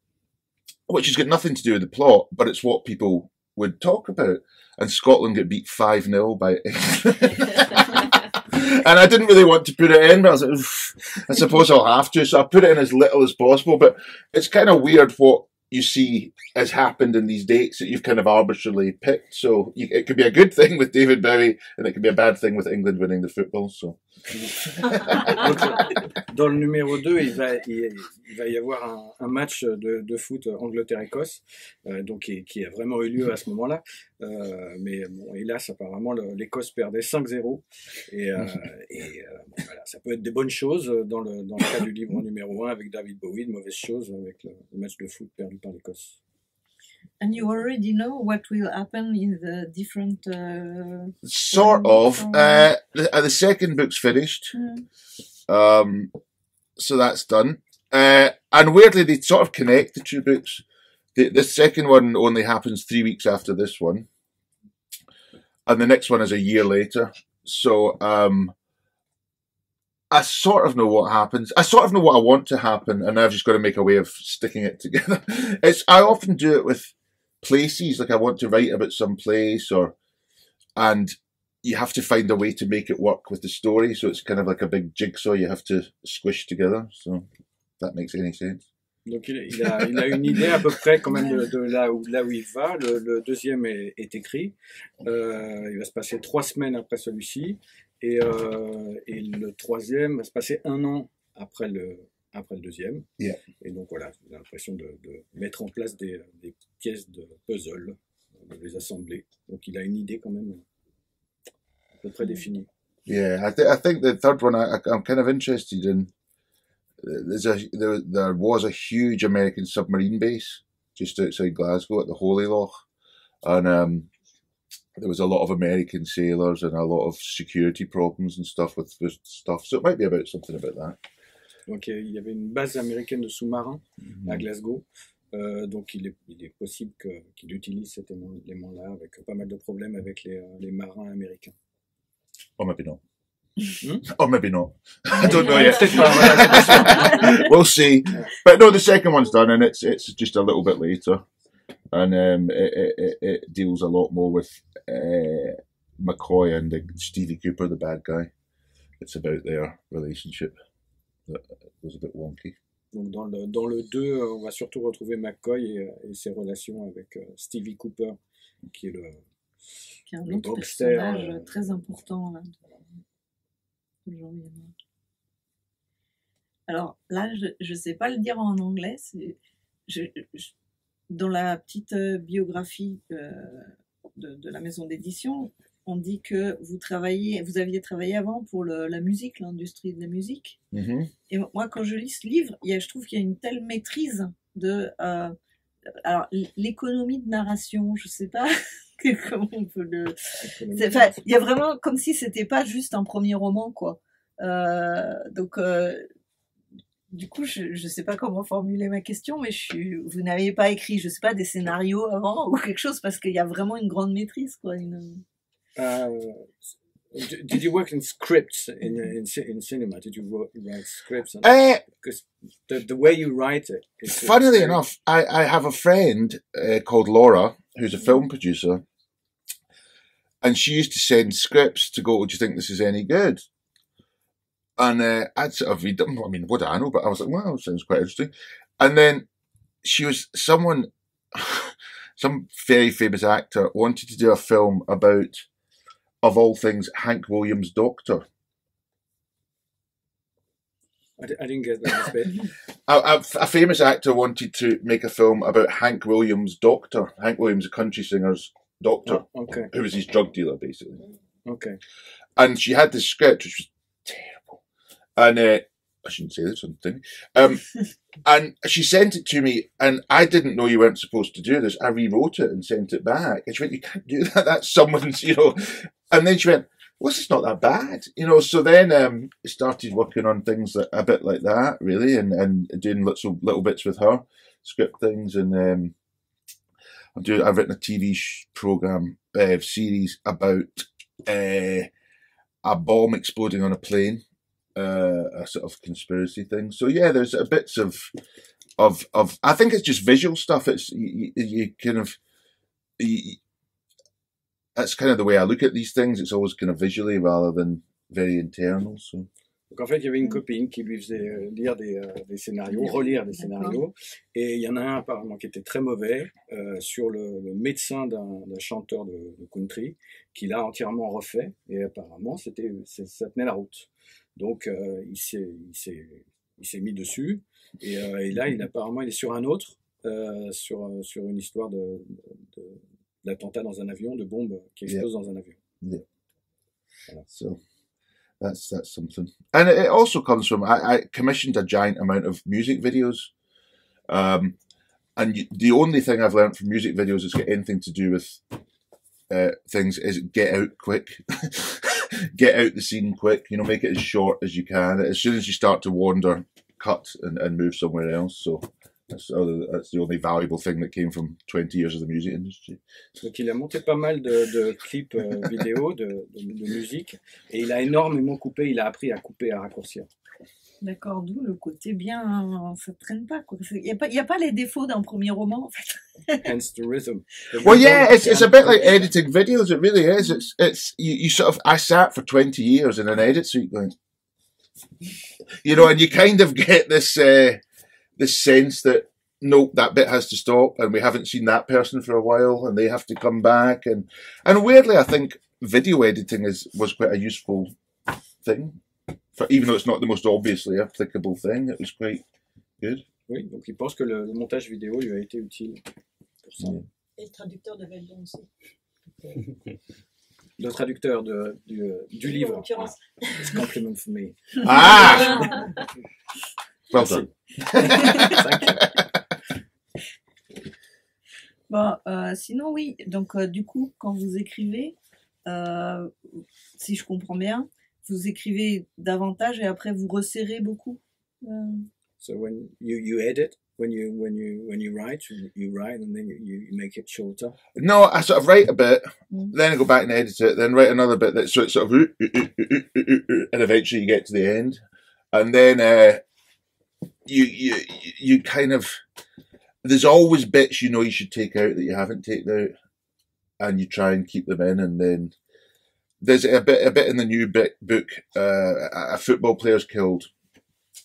which has got nothing to do with the plot, but it's what people would talk about. And Scotland get beat 5-0 by And I didn't really want to put it in, but I was like, I suppose I'll have to. So I put it in as little as possible. But it's kind of weird what you see has happened in these dates that you've kind of arbitrarily picked. So it could be a good thing with David Bowie, and it could be a bad thing with England winning the football. So. Donc, dans le numéro 2, il va y avoir un match de foot Angleterre-Écosse, donc qui a vraiment eu lieu à ce moment-là. Mais bon, hélas, apparemment, l'Écosse perdait 5-0. Et voilà, ça peut être des bonnes choses dans le cas du livre numéro 1 avec David Bowie, de mauvaises choses avec le match de foot perdu par l'Écosse. And you already know what will happen in the different... Sort of. The second book's finished. So that's done. And weirdly, they sort of connect the two books. The second one only happens 3 weeks after this one. And the next one is a year later. So I sort of know what happens. I sort of know what I want to happen, and I've just got to make a way of sticking it together. I often do it with places, like I want to write about some place, and you have to find a way to make it work with the story. So it's kind of like a big jigsaw you have to squish together. So if that makes any sense. Donc il a une idée à peu près quand même de là où il va. Le deuxième est écrit. Il va se passer 3 semaines après celui-ci. Et le troisième va se passer 1 an après le deuxième. Yeah. Et donc voilà, j'ai l'impression de mettre en place des pièces de puzzle, de les assembler. Donc il a une idée quand même à peu près définie. Yeah, I think the third one I'm kind of interested in. There was a huge American submarine base just outside Glasgow at the Holy Loch, and there was a lot of American sailors and a lot of security problems and stuff with stuff. So it might be about something about that. Donc il y avait une base américaine de sous-marins à Glasgow. Donc il est possible qu'il utilise cet élément-là avec pas mal de problèmes avec les marins américains. Or maybe not. Or maybe not. I don't know yet. We'll see. But no, the second one's done, and it's just a little bit later, and it deals a lot more with McCoy and Stevie Cooper, the bad guy. It's about their relationship that was a bit wonky. Donc dans le 2, on va surtout retrouver McCoy et ses relations avec Stevie Cooper, qui est un autre personnage très important là. Alors là, je ne sais pas le dire en anglais. Dans la petite biographie de la maison d'édition, on dit que vous aviez travaillé avant pour la musique, l'industrie de la musique. Mm-hmm. Et moi, quand je lis ce livre, je trouve qu'il y a une telle maîtrise de alors l'économie de narration. Je ne sais pas. Comment on peut il y a vraiment comme si c'était pas juste un premier roman, quoi. Donc du coup je sais pas comment formuler ma question, mais vous n'avez pas écrit, je sais pas, des scénarios avant ou quelque chose, parce qu'il y a vraiment une grande maîtrise, quoi. Did you work in scripts in cinema? Did you write scripts? Because the way you write it. Funnily enough, I have a friend called Laura, who's a film producer, and she used to send scripts to go, "Do you think this is any good?" And I'd sort of read them. I mean, what do I know? But I was like, "Wow, sounds quite interesting." And then some very famous actor wanted to do a film about, of all things, Hank Williams' Doctor. I didn't get that bit. A famous actor wanted to make a film about Hank Williams' Doctor. Hank Williams, a country singer's doctor, who was his drug dealer, basically. Okay. And she had this script, which was terrible. And I shouldn't say this on the thing. And she sent it to me, and I didn't know you weren't supposed to do this. I rewrote it and sent it back. And she went, "You can't do that. That's someone's, And then she went, "Well, it's not that bad." So then I started working on things that, a bit like that, really, and doing little bits with her, script things. And I've written a TV program series about a bomb exploding on a plane, a sort of conspiracy thing. So yeah, there's bits of I think it's just visual stuff. It's you kind of. That's kind of the way I look at these things. It's always kind of visually rather than very internal. So. Donc en fait, il y avait une copine qui lui faisait lire des scénarios, relire des scénarios, et il y en a un apparemment qui était très mauvais sur le médecin d'un chanteur de country, qui l'a entièrement refait, et apparemment ça tenait la route. Donc il s'est mis dessus, et là apparemment il est sur un autre, sur une histoire d'attentat dans un avion, de bombe qui explose dans un avion. Yeah. Voilà. So. That's something, and it also comes from I commissioned a giant amount of music videos, and the only thing I've learned from music videos that's got anything to do with things is get out quick, get out the scene quick. You know, make it as short as you can. As soon as you start to wander, cut and move somewhere else. So that's the only valuable thing that came from 20 years of the music industry. Donc il a monté pas mal de clips vidéo, de musique, et il a énormément coupé, il a appris à couper, à raccourcir. D'accord, d'où le côté bien, ça traîne pas, quoi. Il y a pas les défauts d'un premier roman, en fait. Hence the rhythm. Well, yeah, it's a bit like editing videos. It really is. It's you sort of. I sat for 20 years in an edit suite going, you know, and you kind of get this sense that nope, that bit has to stop, and we haven't seen that person for a while, and they have to come back, and weirdly, I think video editing was quite a useful thing, even though it's not the most obviously applicable thing. It was quite good. Oui, donc il pense que le montage vidéo lui a été utile pour ça. Yeah. Et le traducteur devait être bon aussi. Le traducteur du livre. It's a compliment for me. Ah, well done. Bon, sinon oui, donc du coup, quand vous écrivez, si je comprends bien, vous écrivez davantage et après vous resserrez beaucoup. So when you edit, when you write, you write and then you make it shorter. No, I sort of write a bit, then I go back and edit it, then write another bit so it's sort of and eventually you get to the end, and then you kind of, there's always bits you know you should take out that you haven't taken out, and you try and keep them in, and then there's a bit in the new book, a football player's killed,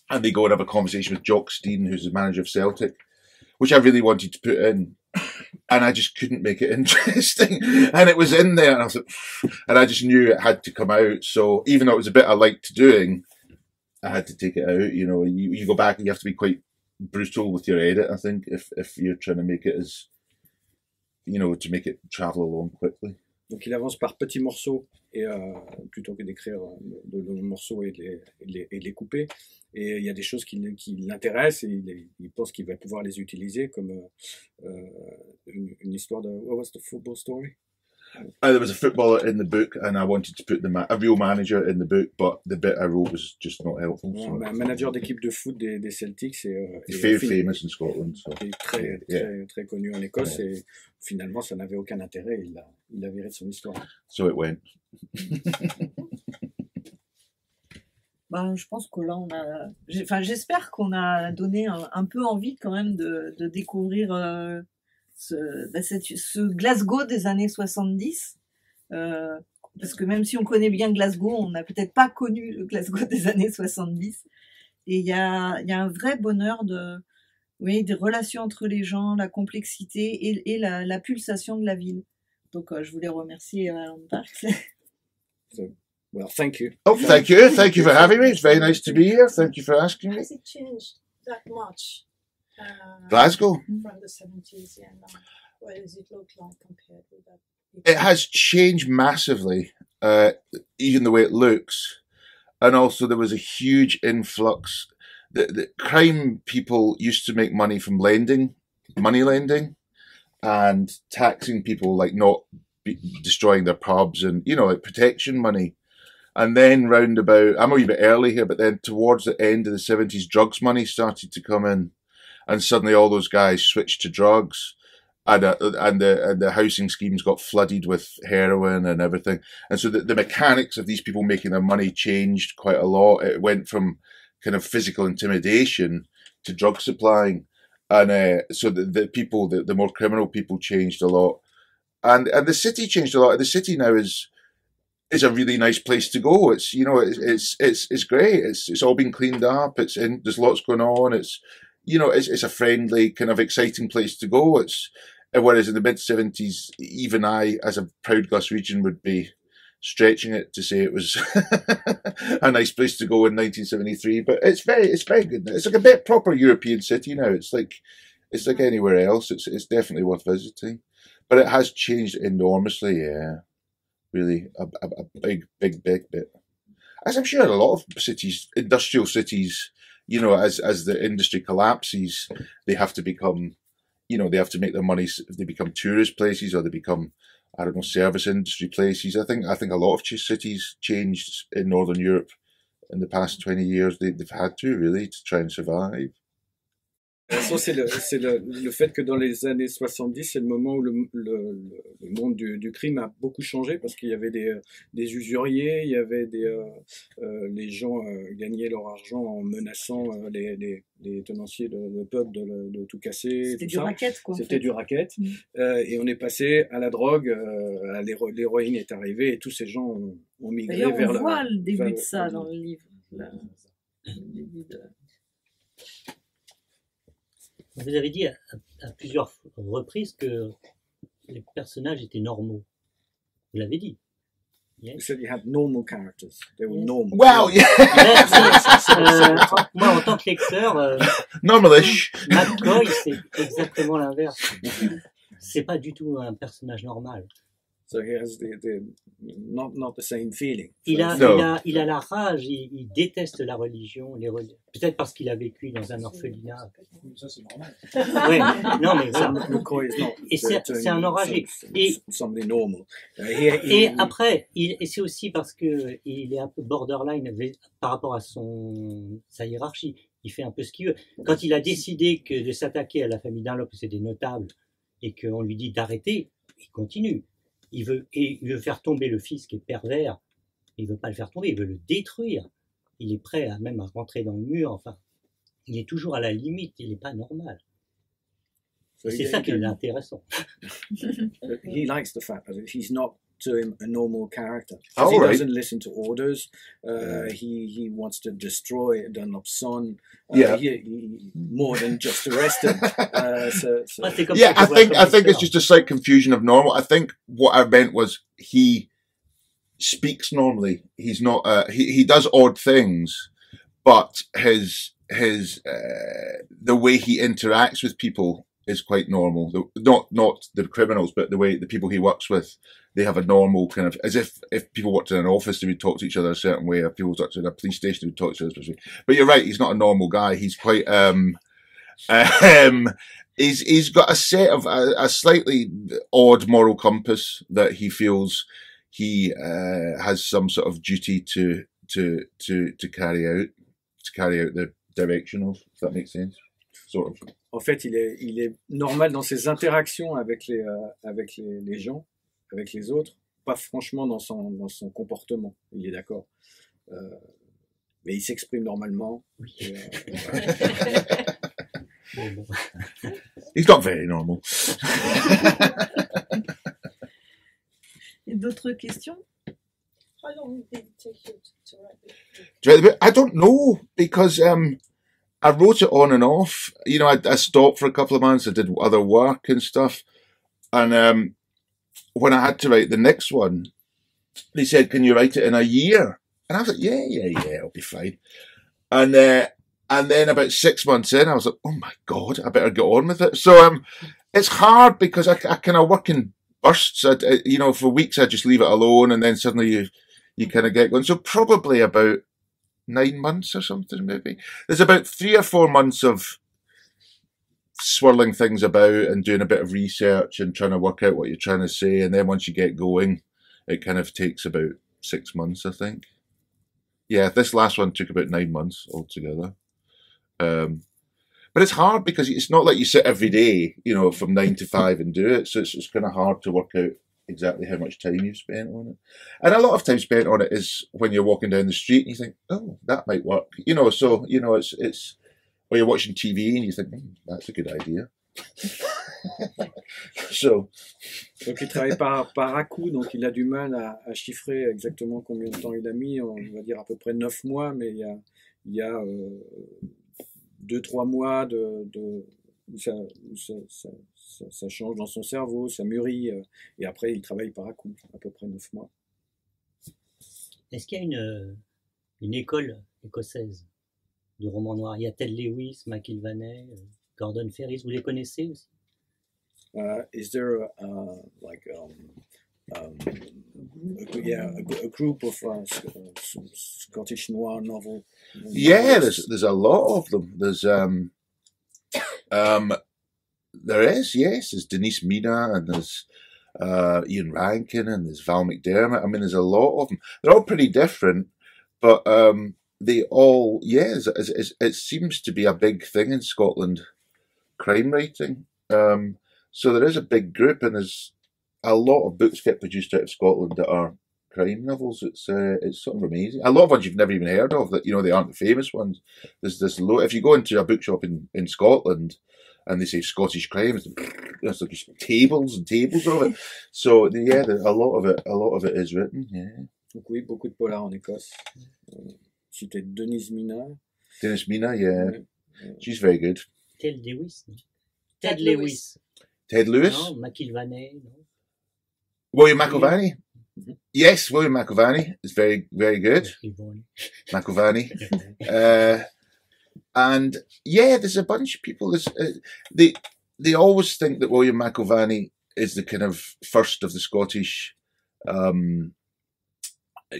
and they go and have a conversation with Jock Stein, who's the manager of Celtic, which I really wanted to put in, and I just couldn't make it interesting, and it was in there, and I was like, and I just knew it had to come out. So even though it was a bit I liked doing, I had to take it out. You know, you go back and you have to be quite brutal with your edit, I think, if you're trying to make it as, you know, to make it travel along quickly. Donc il avance par petits morceaux, et plutôt que d'écrire de longs morceaux et de les couper. Et il y a des choses qui l'intéressent, et il pense qu'il va pouvoir les utiliser, comme une histoire de... What was the football story? There was a footballer in the book, and I wanted to put a real manager in the book, but the bit I wrote was just not helpful. So. Un manager d'équipe de foot des Celtics, very famous in Scotland. So. Très connu en Écosse, et finalement ça n'avait aucun intérêt, il l'a viré de son histoire. So it went. Ben, je pense que là, j'espère qu'on a donné un peu envie quand même de découvrir ce Glasgow des années 70, parce que même si on connaît bien Glasgow, on n'a peut-être pas connu le Glasgow des années 70, et il y a un vrai bonheur des relations entre les gens, la complexité et la pulsation de la ville. Donc je voulais remercier Alan Parks. Well, thank you. Oh, thank you for having me. It's very nice to be here. Thank you for asking me. Has it changed that much? Glasgow? From the 70s, yeah. Now, what does it look like compared with that? It has changed massively, even the way it looks. And also there was a huge influx. The crime people used to make money from money lending, and taxing people, like not destroying their pubs, and, you know, like protection money. And then round about, I'm a wee bit early here, but then towards the end of the 70s, drugs money started to come in. And suddenly all those guys switched to drugs, and the housing schemes got flooded with heroin and everything. And so the mechanics of these people making their money changed quite a lot. It went from kind of physical intimidation to drug supplying. And so the more criminal people changed a lot. And the city changed a lot. The city now is is a really nice place to go. It's, you know, it's great. It's all been cleaned up. There's lots going on. It's, you know, it's a friendly, kind of exciting place to go. Whereas in the mid-70s, even I, as a proud Glaswegian, would be stretching it to say it was a nice place to go in 1973. But it's very good. It's like a bit proper European city now. It's like anywhere else. It's definitely worth visiting. But it has changed enormously, yeah. Really, a big bit. As I'm sure a lot of cities, industrial cities, you know, as the industry collapses, they have to become, you know, they have to make their money. They become tourist places, or they become, I don't know, service industry places. I think a lot of cities changed in Northern Europe in the past 20 years. They've had to really to try and survive. C'est le fait que dans les années 70, c'est le moment où le monde du crime a beaucoup changé, parce qu'il y avait des usuriers, il y avait les gens gagnaient leur argent en menaçant les tenanciers de pub de tout casser. C'était du racket, quoi. C'était du racket. Et on est passé à la drogue, l'héroïne est arrivée, et tous ces gens ont migré vers on voit le début de ça dans le livre. Le début de... Vous avez dit à plusieurs reprises que les personnages étaient normaux. Vous l'avez dit. Yes. You said you had normal characters. They were normal. Well, yeah. Moi, en tant que lecteur, normalish. McCoy, c'est exactement l'inverse. C'est pas du tout un personnage normal. So he has not the same feeling. Il a la rage, il déteste la religion, peut-être parce qu'il a vécu dans un orphelinat. Ça, c'est normal. Ouais, non, mais voilà. Et c'est un enragé. Et après, et c'est aussi parce que il est un peu borderline par rapport à sa hiérarchie. Il fait un peu ce qu'il veut. Quand il a décidé de s'attaquer à la famille Dunlop, c'est des notables, et qu'on lui dit d'arrêter, il continue. Il veut faire tomber le fils qui est pervers. Il veut pas le faire tomber, il veut le détruire. Il est prêt même à rentrer dans le mur. Enfin, il est toujours à la limite. Il n'est pas normal. C'est ça qui est intéressant. He likes the fact that he's not to him a normal character. Oh, he right. doesn't listen to orders. He wants to destroy Dunlop's son. Yeah. He more than just arrest him. Yeah, I think it's just a slight confusion of normal. I think what I meant was he speaks normally. He's not. He does odd things, but the way he interacts with people is quite normal. Not the criminals, but the people he works with. They have a normal kind of, as if people worked in an office, they would talk to each other a certain way. If people worked in a police station, they would talk to each other a specific way. But you're right, he's not a normal guy. He's quite, he's got a set of a slightly odd moral compass that he feels he has some sort of duty to carry out the direction of. If that makes sense, sort of. En fait, il est normal dans ses interactions avec les gens, avec les autres, pas franchement dans son comportement, il est d'accord. Mais il s'exprime normalement. Oui. He's not very normal. Et d'autres questions? How long did it take you to write the book? I don't know, because I wrote it on and off. You know, I stopped for a couple of months. I did other work and stuff. And when I had to write the next one, they said, "Can you write it in a year?" And I was like, yeah, I'll be fine. And then about 6 months in, I was like, oh my God, I better get on with it. So it's hard because I kind of work in bursts. You know, for weeks I just leave it alone, and then suddenly you kind of get going. So probably about 9 months or something, maybe. There's about 3 or 4 months of swirling things about and doing a bit of research and trying to work out what you're trying to say. And then once you get going, it kind of takes about 6 months, I think. Yeah, this last one took about 9 months altogether. But it's hard because it's not like you sit every day, you know, from 9 to 5 and do it. So it's kind of hard to work out exactly how much time you've spent on it. And a lot of time spent on it is when you're walking down the street and you think, oh, that might work. You know, so, you know, it's or you're watching TV and you think, that's a good idea. So, Donc il travaille par à-coup, donc il a du mal à chiffrer exactement combien de temps il a mis. On va dire à peu près 9 mois, mais il y a 2-3 mois où ça change dans son cerveau, ça mûrit, et après il travaille par à-coup, à peu près 9 mois. Est-ce qu'il y a une école écossaise de roman noir? Il y a Ted Lewis, McIlvanney, Gordon Ferris, vous les connaissez aussi? Is there a group of Scottish noir novel? yeah, there's a lot of them. There is, yes. There's Denise Mina, and there's Ian Rankin, and there's Val McDermott. I mean, there's a lot of them. They're all pretty different, but they all, yeah, it seems to be a big thing in Scotland, crime writing. So there is a big group, and there's a lot of books get produced out of Scotland that are crime novels. It's sort of amazing. A lot of ones you've never even heard of, that, you know, they aren't the famous ones. There's this if you go into a bookshop in Scotland and they say Scottish crime, it's like tables and tables of it. So yeah, a lot of it is written. Yeah. Donc oui, beaucoup de polars en Écosse. C'était Denise Mina. Dennis Mina, yeah, she's very good. Ted Lewis. Ted Lewis. Ted Lewis. Non, McIlvanney. Non. William McIlvanney. Yes, William McIlvanney is very, very good. McIlvanney. And yeah, there's a bunch of people. They always think that William McIlvanney is the kind of first of the Scottish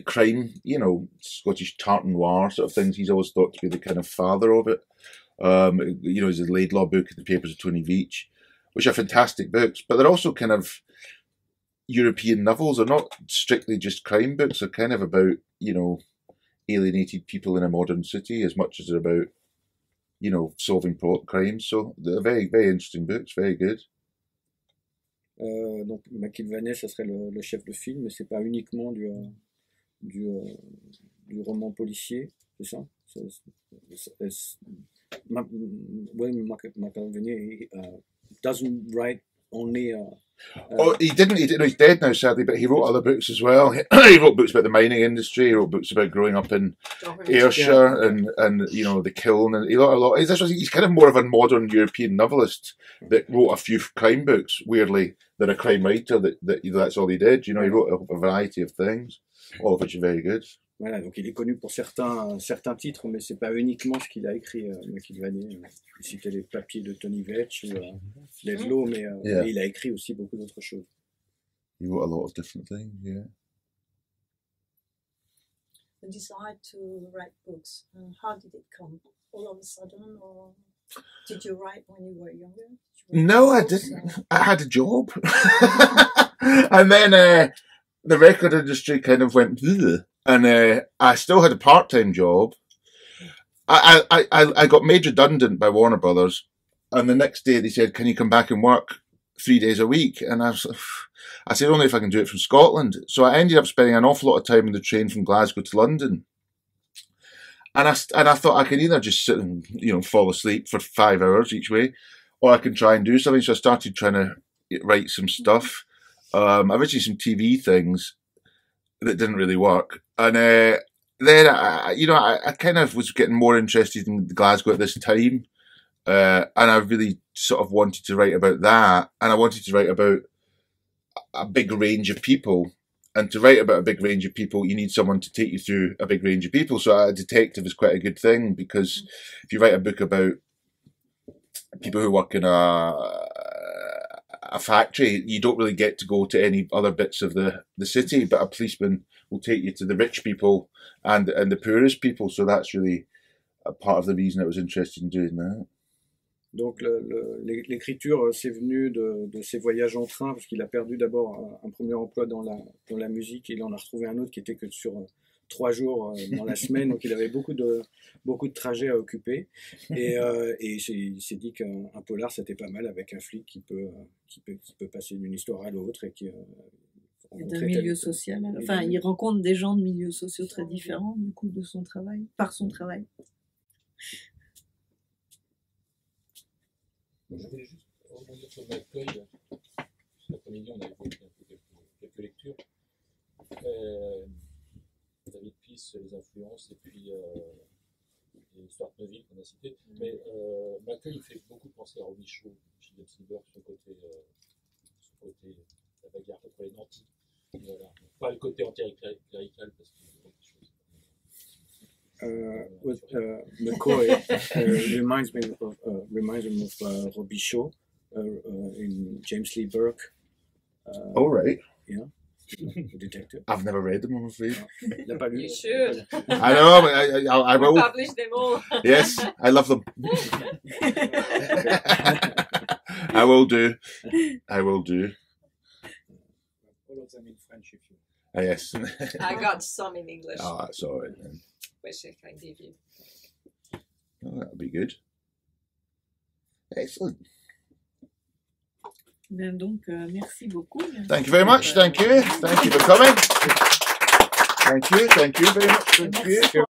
crime, you know, Scottish tart noir sort of things. He's always thought to be the kind of father of it. You know, there's a Laidlaw book, The Papers of Tony Veitch, which are fantastic books, but they're also kind of European novels. They're not strictly just crime books. They're kind of about, you know, alienated people in a modern city as much as they're about, you know, solving crimes. So they're very, very interesting books, very good. Donc McIlvanney, ça serait le chef de file, mais c'est pas uniquement du roman policier, c'est ça? William McIlvanney doesn't write only. Oh, he didn't. He's dead now, sadly. But he wrote other books as well. He wrote books about the mining industry. He wrote books about growing up in Ayrshire and you know, the kiln. And he wrote a lot. He's kind of more of a modern European novelist that wrote a few crime books. Weirdly, than a crime writer. That's all he did. You know, he wrote a variety of things, all of which are very good. Voilà, donc il est connu pour certains titres, mais c'est pas uniquement ce qu'il a écrit, McIlvanney. Il citait les papiers de Tony Veitch ou Laidlaw, mais il a écrit aussi beaucoup d'autres choses. He wrote a lot of different things, yeah. The desire to write books, how did it come? All of a sudden, or did you write when you were younger? No, I didn't. I had a job. And then the record industry kind of went, ugh. And I still had a part-time job. I got made redundant by Warner Brothers, and the next day they said, "Can you come back and work 3 days a week?" And I said, "Only if I can do it from Scotland." So I ended up spending an awful lot of time on the train from Glasgow to London. And I thought I could either just sit and, you know, fall asleep for 5 hours each way, or I can try and do something. So I started trying to write some stuff. Originally some TV things that didn't really work. And then, I kind of was getting more interested in Glasgow at this time. And I really sort of wanted to write about that. And I wanted to write about a big range of people. And to write about a big range of people, you need someone to take you through a big range of people. So a detective is quite a good thing, because if you write a book about people who work in a factory, you don't really get to go to any other bits of the city, but a policeman will take you to the rich people and the poorest people. So that's really a part of the reason I was interested in doing that. Donc l'écriture, c'est venu de ses voyages en train, parce qu'il a perdu d'abord un premier emploi dans la musique, et il en a retrouvé un autre qui était que sur 3 jours dans la semaine, donc il avait beaucoup de trajets à occuper, et il s'est dit qu'un polar c'était pas mal, avec un flic qui peut passer d'une histoire à l'autre, et qui d'un milieu social. Enfin, il rencontre des gens de milieux sociaux très différents, du coup, par son travail. rebondir sur l'accueil. Cet après-midi, on a évoqué un peu quelques lectures. David Peace, les influences, et puis l'histoire de Neuville qu'on a cité. Mais l'accueil, il fait beaucoup penser à Robichaud, chez James Silver, sur le côté la bagarre contre les nantis. Voilà. Pas le côté anticlérical, parce qu'il y a quelque chose. McCoy reminds me of Robichaud in James Lee Burke. All right. Yeah, the detective. I've never read them, I'm afraid. Il n'a pas lu. You should. I know, but I will. Publish them all. Yes, I love them. I will do. I will do. All of them in French, if you. Yes. I got some in English, Oh, that's all right then. which I can give you. Oh, that'll be good. Excellent. Ben donc, merci beaucoup. Thank you very much. Thank you. Thank you for coming. Thank you. Thank you very much. Thank you.